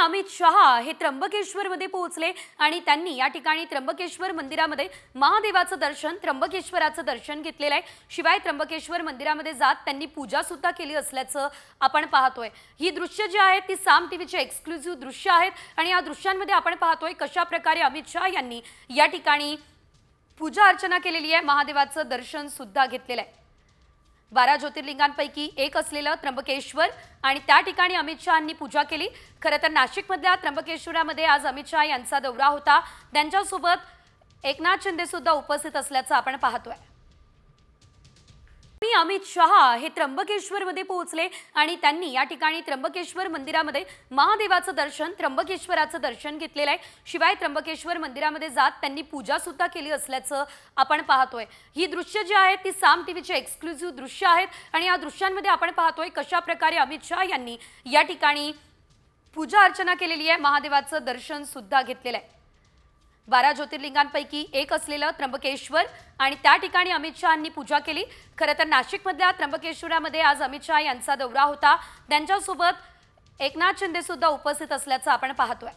अमित शहा हे त्र्यंबकेश्वरमध्ये पोहोचले आणि त्यांनी या ठिकाणी त्र्यंबकेश्वर मंदिरामध्ये महादेवाचं दर्शन, त्र्यंबकेश्वराचं दर्शन घेतलेलं आहे। शिवाय त्र्यंबकेश्वर मंदिरामध्ये जात त्यांनी पूजा सुद्धा केली असल्याचं आपण पाहतोय। ही दृश्य जी आहेत ती साम टीव्हीचे एक्सक्लुझिव्ह दृश्य आहेत आणि या दृश्यांमध्ये आपण पाहतोय कशा प्रकारे अमित शहा यांनी या ठिकाणी पूजा अर्चना केलेली आहे, महादेवाचं दर्शन सुद्धा घेतलेलं आहे। 12 ज्योतिर्लिंगांपैकी एक असलेलं त्र्यंबकेश्वर आणि त्या ठिकाणी अमित शहांनी पूजा केली। खरं तर नाशिकमधल्या त्र्यंबकेश्वरामध्ये आज अमित शहा यांचा दौरा होता। त्यांच्यासोबत एकनाथ शिंदे सुद्धा उपस्थित असल्याचं आपण पाहतोय। अमित शहा हे त्र्यंबकेश्वरमध्ये पोहोचले आणि त्यांनी या ठिकाणी त्र्यंबकेश्वर मंदिरामध्ये महादेवाचं दर्शन, त्र्यंबकेश्वराचं दर्शन घेतलेलं आहे। शिवाय त्र्यंबकेश्वर मंदिरामध्ये जात त्यांनी पूजा सुद्धा केली असल्याचं आपण पाहतोय। ही दृश्य जी आहेत ती साम टीव्हीचे एक्सक्लुझिव्ह दृश्य आहेत आणि या दृश्यांमध्ये आपण पाहतोय कशा प्रकारे अमित शहा यांनी या ठिकाणी पूजा अर्चना केलेली आहे, महादेवाचं दर्शन सुद्धा घेतलेलं आहे। 12 ज्योतिर्लिंगांपैकी एक असलेलं त्र्यंबकेश्वर आणि त्या ठिकाणी अमित शहांनी पूजा केली। खरं तर नाशिकमधल्या त्र्यंबकेश्वरामध्ये आज अमित शहा यांचा दौरा होता। त्यांच्यासोबत एकनाथ शिंदे सुद्धा उपस्थित असल्याचं आपण पाहतोय।